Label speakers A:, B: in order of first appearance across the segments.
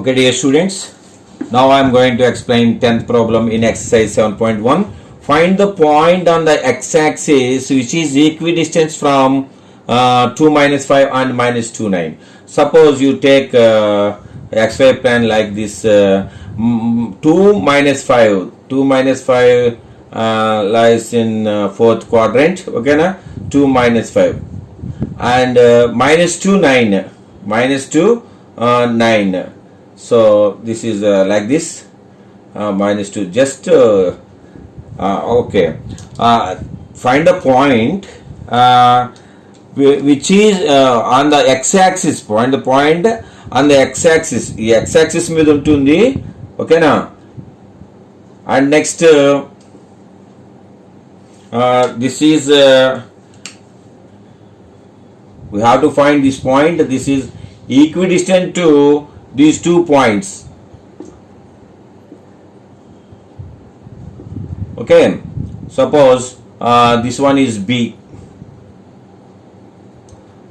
A: Okay, dear students, now I am going to explain 10th problem in exercise 7.1. Find the point on the x-axis which is equidistant from 2 minus 5 and minus 2 9. Suppose you take xy plane like this, 2 minus 5 lies in fourth quadrant, okay na? 2 minus 5 and minus 2 9. So this is like this, minus 2, just okay. Find a point which is on the x-axis. Find the point on the x-axis. ఈ x-axis మీద ఉంటుంది, ఓకేనా? And next this is we have to find this point. This is equidistant to these 2 points. Okay, suppose this one is B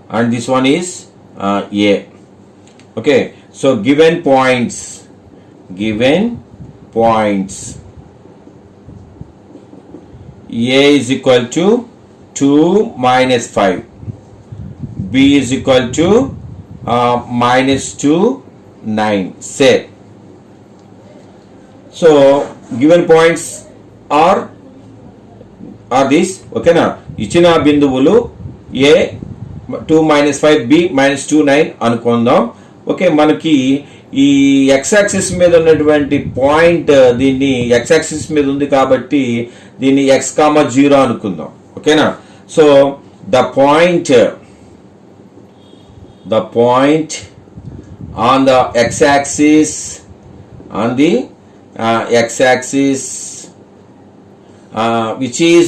A: and this one is A. Okay, so given points A is equal to 2 minus 5, B is equal to minus 2 9, say. So given points are these, okay na? ఇచ్చిన బిందువులు A 2 minus 5, B minus 2 9 అనుకుందాం. Okay, మనకి ఈ X axis మీద ఉన్నటువంటి point, దీన్ని X axis మీద ఉంది కాబట్టి దీన్ని x, 0 అనుకుందాం, ఓకేనా? So the point on the x-axis, which is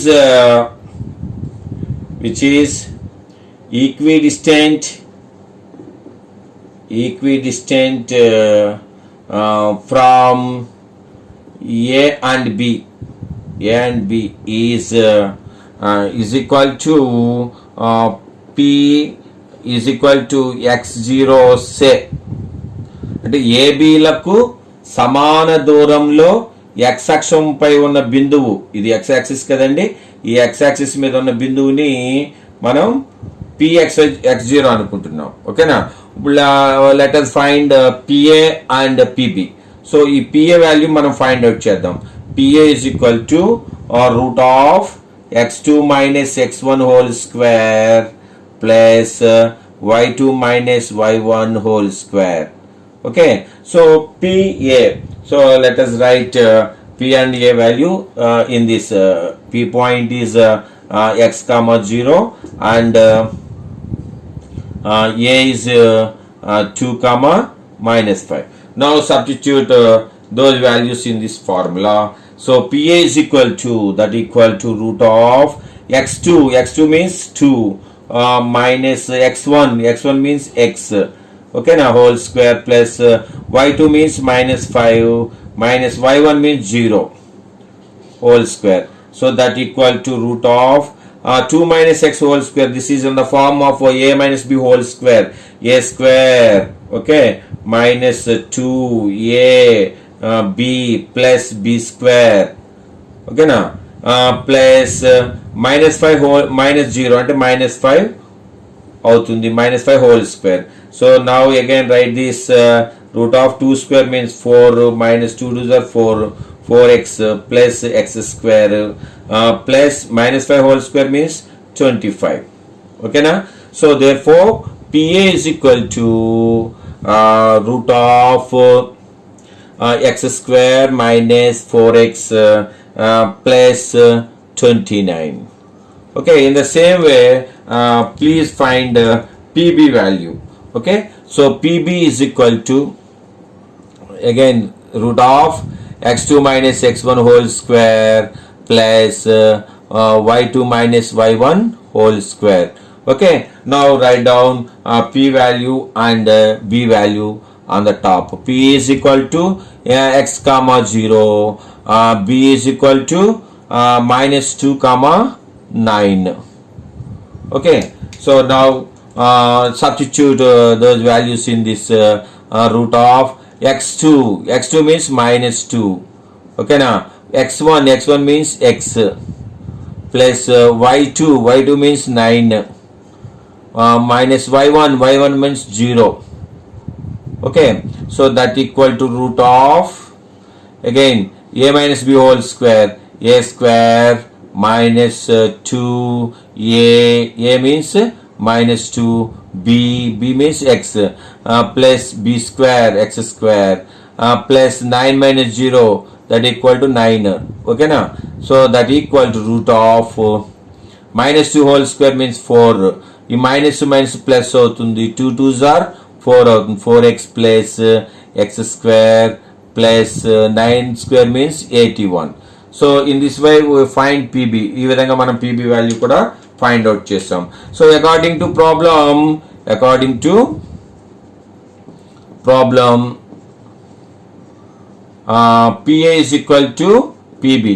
A: equidistant from A and B is equal to P is equal to x0, say. అంటే ఏబీలకు సమాన దూరంలో x అక్షంపై ఉన్న బిందువు, ఇది x యాక్సిస్ కదండి, ఈ x యాక్సిస్ మీద ఉన్న బిందువుని మనం px0 అనుకుంటున్నాం, ఓకేనా? Let us find PA and PB. So ఈ PA వాల్యూ మనం ఫైండ్ అవుట్ చేద్దాం. PA is equal to root of x2 minus x1 whole square plus y2 minus y1 whole square. Okay, so PA. So let us write P and A value in this. P point is x, 0 and A is 2, minus 5. Now substitute those values in this formula. So PA is equal to root of x2 means 2 minus x1 means x, okay na, whole square plus y2 means minus 5 minus y1 means 0 whole square. So that equal to root of 2 minus x whole square. This is in the form of A minus B whole square, A square, okay, minus 2A B plus B square, okay na, plus minus 5 whole minus 0 అంటే minus 5 అవుతుంది, minus 5 whole square. So now again write this, root of 2 square means 4 minus 2 to the 4x plus x square plus minus 5 whole square means 25, okay na? So therefore PA is equal to root of x square minus 4x plus 29. Okay, in the same way please find PB value. Okay, so PB is equal to again root of x2 minus x1 whole square plus y2 minus y1 whole square. Okay, now write down P value and B value on the top. P is equal to x, 0, B is equal to minus 2, 9. Okay, so now substitute those values in this root of x2 means -2. Okay na, x1 means x plus y2 means 9 minus y1 means 0. Okay, so that equal to root of again a minus b whole square, a square minus 2a means minus 2, b means x plus b square x square plus 9 minus 0, that equal to 9. Okay na, so that equal to root of minus 2 whole square means 4. ఈ minus plus అవుతుంది, 2 2s are 4 అవుతుంది, 4x plus x square plus 9 square means 81. So in this y find PB, ఈ విధంగా మనం PB value కూడా find out చేస్తాం. So according to problem PA is equal to PB.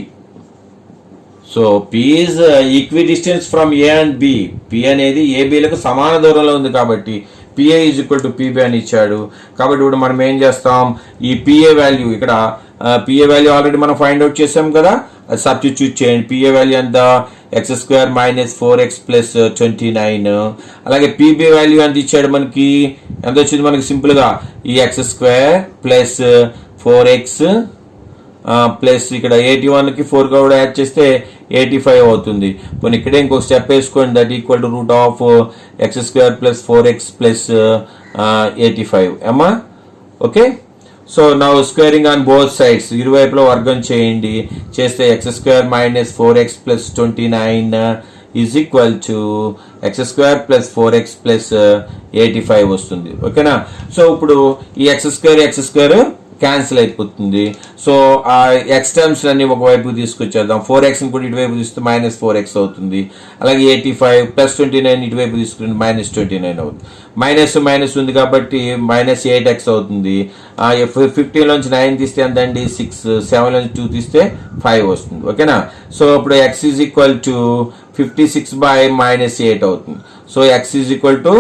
A: సో P is equidistance from A and B. P అనేది ABలకు సమాన దూరంలో ఉంది కాబట్టి PA is equal to PB అని ఇచ్చాడు. కాబట్టి ఇప్పుడు మనం ఏం చేస్తాం, ఈ PA వాల్యూ ఇక్కడ PA వాల్యూ ఆల్రెడీ మనం ఫైండ్ అవుట్ చేసాం కదా, సబ్స్టిట్యూట్ చేయండి. PA వాల్యూ ఎంత, X square minus 4x plus 29. అలాగే PB వాల్యూ ఎంత ఇచ్చాడు మనకి, ఎంత వచ్చింది మనకి, సింపుల్గా ఈ x square plus 4x plus ఇక్కడ 81కి 4 కూడా యాడ్ చేస్తే 85 అవుతుంది. పోనీ ఇక్కడే ఇంకొక స్టెప్ వేసుకోండి, that equal to root of x square plus 4x plus 85 అమ్మా. Okay, so now squaring on both sides, ఇరువైపులో వర్గం చేయండి, చేస్తే x square minus 4x plus 29 is equal to x square plus 4x plus 85 వస్తుంది. ఓకేనా, so ఇప్పుడు ఈ x square cancel అయిపోతుంది. సో ఆ ఎక్స్ టర్మ్స్ అన్ని ఒకవైపు తీసుకొచ్చేద్దాం. 4x కూడా ఇటువైపు తీసుకుంటే మైనస్ 4x అవుతుంది. అలాగే 85 ప్లస్ 29 ఇటువైపు తీసుకుంటే మైనస్ 29 అవుతుంది. మైనస్ ఉంది కాబట్టి మైనస్ 8x అవుతుంది. 15లోంచి 9 తీస్తే ఎంతండి, 6, 7లోంచి 2 తీస్తే 5 వస్తుంది. ఓకేనా, సో ఇప్పుడు x ఈజ్ ఈక్వల్ టు 56/-8 అవుతుంది. So x is equal to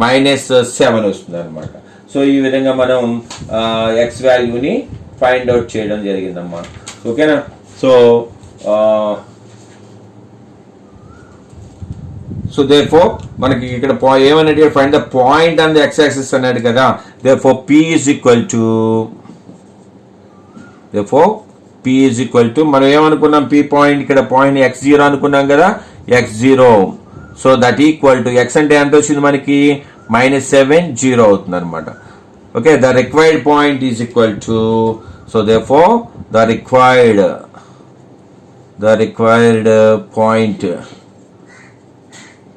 A: -7 వస్తుంది అనమాట. సో ఈ విధంగా మనం ఎక్స్ వాల్యూని ఫైండ్ అవుట్ చేయడం జరిగిందమ్మా. ఓకేనా, సో దేర్ఫోర్ మనకి ఇక్కడ ఏమన్నాడు, find the point on the X axis అన్నాడు కదా. Therefore P is equal to మనం ఏమనుకున్నాం, P పాయింట్ ఇక్కడ పాయింట్ x0 అనుకున్నాం కదా, x0. So that equal to x అంటే ఎంత వచ్చింది మనకి, -7 0 అవుతుంది అనమాట. Okay, the required point is equal to, so therefore the required point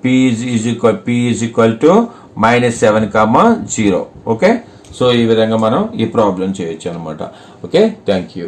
A: P is equal to -7, 0. Okay, so ఈ విధంగా మనం ఈ ప్రాబ్లం చేయొచ్చు అనమాట. Okay, thank you.